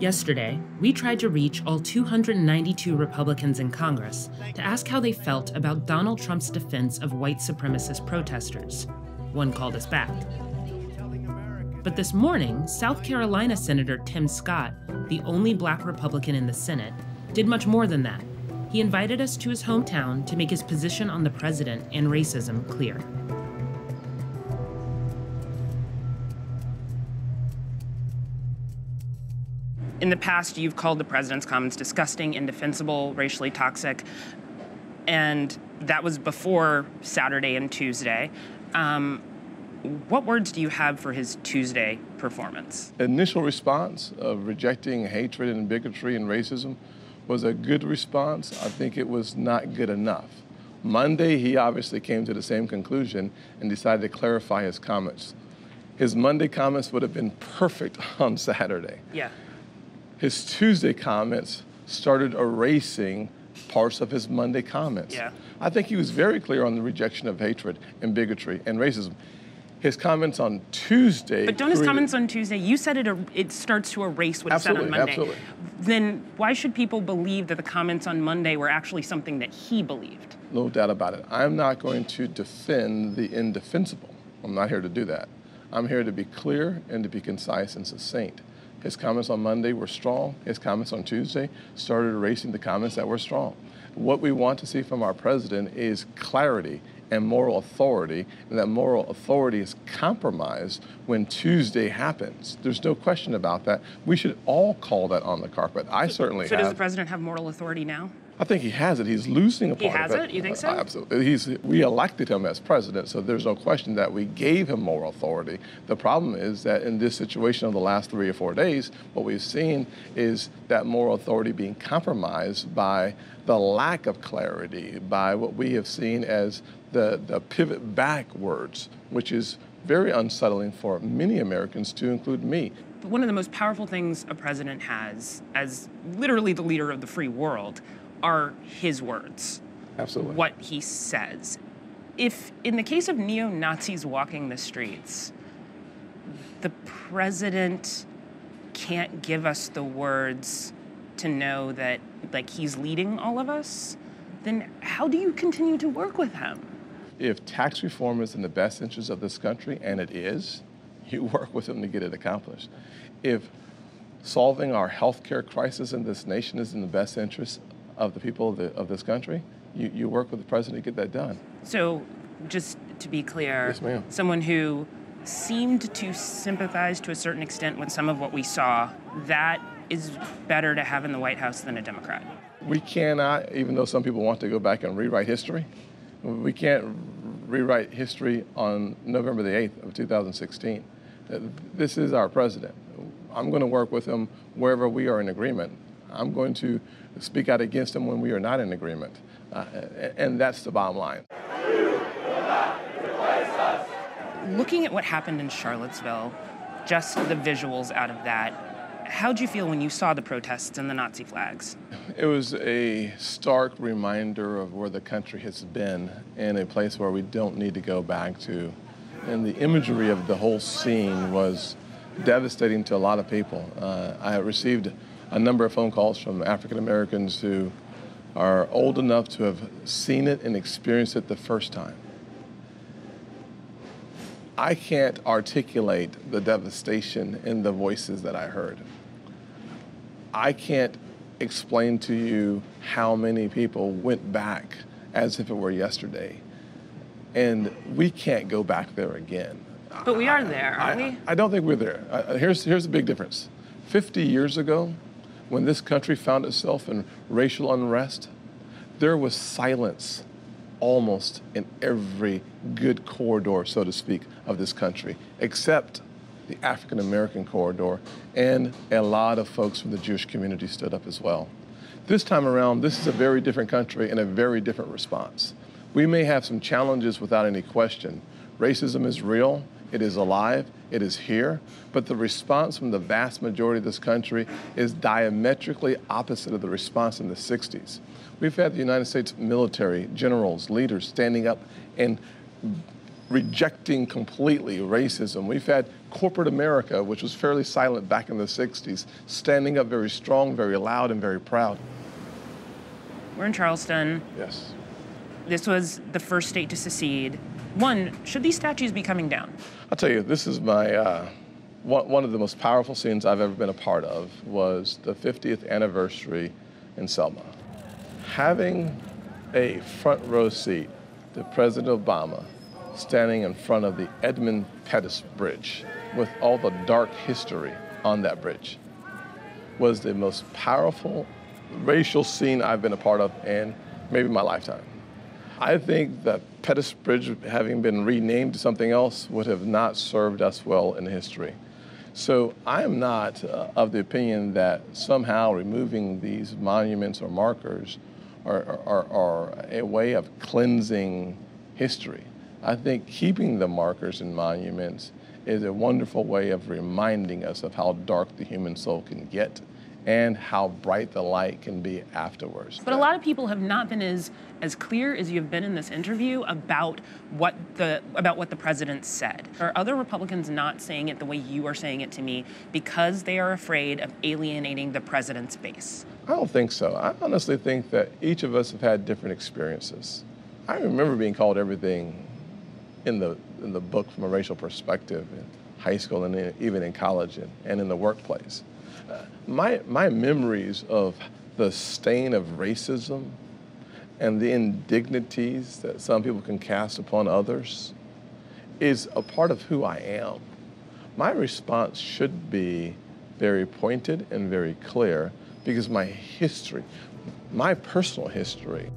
Yesterday, we tried to reach all 292 Republicans in Congress to ask how they felt about Donald Trump's defense of white supremacist protesters. One called us back. But this morning, South Carolina Senator Tim Scott, the only black Republican in the Senate, did much more than that. He invited us to his hometown to make his position on the president and racism clear. In the past, you've called the president's comments disgusting, indefensible, racially toxic, and that was before Saturday and Tuesday. What words do you have for his Tuesday performance? Initial response of rejecting hatred and bigotry and racism was a good response. I think it was not good enough. Monday, he obviously came to the same conclusion and decided to clarify his comments. His Monday comments would have been perfect on Saturday. Yeah. His Tuesday comments started erasing parts of his Monday comments. Yeah. I think he was very clear on the rejection of hatred and bigotry and racism. His comments on Tuesday... But don't his comments on Tuesday, you said it starts to erase what he said on Monday. Absolutely. Then why should people believe that the comments on Monday were actually something that he believed? No doubt about it. I'm not going to defend the indefensible. I'm not here to do that. I'm here to be clear and to be concise and succinct. His comments on Monday were strong. His comments on Tuesday started erasing the comments that were strong. What we want to see from our president is clarity and moral authority, and that moral authority is compromised when Tuesday happens. There's no question about that. We should all call that on the carpet. I certainly have. So does the president have moral authority now? I think he has it. He's losing a part of it. He has it? You think so? Absolutely. We elected him as president, so there's no question that we gave him moral authority. The problem is that in this situation of the last 3 or 4 days, what we've seen is that moral authority being compromised by the lack of clarity, by what we have seen as the pivot backwards, which is very unsettling for many Americans, to include me. One of the most powerful things a president has, as literally the leader of the free world, are his words. Absolutely. What he says. If, in the case of neo-Nazis walking the streets, the president can't give us the words to know that, like, he's leading all of us, then how do you continue to work with him? If tax reform is in the best interest of this country, and it is, you work with him to get it accomplished. If solving our healthcare crisis in this nation is in the best interest of the people of this country, you work with the president to get that done. So, just to be clear, yes, ma'am. Someone who seemed to sympathize to a certain extent with some of what we saw, that is better to have in the White House than a Democrat. We cannot, even though some people want to go back and rewrite history, we can't rewrite history on November the 8th of 2016. This is our president. I'm going to work with him wherever we are in agreement. I'm going to speak out against him when we are not in agreement. And that's the bottom line. You will not replace us. Looking at what happened in Charlottesville, just the visuals out of that, how'd you feel when you saw the protests and the Nazi flags? It was a stark reminder of where the country has been, and a place where we don't need to go back to. And the imagery of the whole scene was devastating to a lot of people. I received a number of phone calls from African Americans who are old enough to have seen it and experienced it the first time. I can't articulate the devastation in the voices that I heard. I can't explain to you how many people went back as if it were yesterday. And we can't go back there again. But we are there, aren't we? I don't think we're there. Here's the big difference. 50 years ago, when this country found itself in racial unrest, there was silence almost in every good corridor, so to speak, of this country, except the African-American corridor, and a lot of folks from the Jewish community stood up as well. This time around, this is a very different country and a very different response. We may have some challenges without any question. Racism is real, it is alive, it is here, but the response from the vast majority of this country is diametrically opposite of the response in the 60s. We've had the United States military, generals, leaders standing up and rejecting completely racism. We've had corporate America, which was fairly silent back in the 60s, standing up very strong, very loud, and very proud. We're in Charleston. Yes. This was the first state to secede. One, should these statues be coming down? I'll tell you, this is my, one of the most powerful scenes I've ever been a part of was the 50th anniversary in Selma. Having a front row seat to President Obama standing in front of the Edmund Pettus Bridge with all the dark history on that bridge was the most powerful racial scene I've been a part of in maybe my lifetime. I think that Pettus Bridge, having been renamed to something else, would have not served us well in history. So I am not of the opinion that somehow removing these monuments or markers are a way of cleansing history. I think keeping the markers and monuments is a wonderful way of reminding us of how dark the human soul can get and how bright the light can be afterwards. But a lot of people have not been as clear as you've been in this interview about what the president said. Are other Republicans not saying it the way you are saying it to me because they are afraid of alienating the president's base? I don't think so. I honestly think that each of us have had different experiences. I remember being called everything in the book from a racial perspective in high school and even in college and in the workplace. My memories of the stain of racism and the indignities that some people can cast upon others is a part of who I am. My response should be very pointed and very clear because my history, my personal history,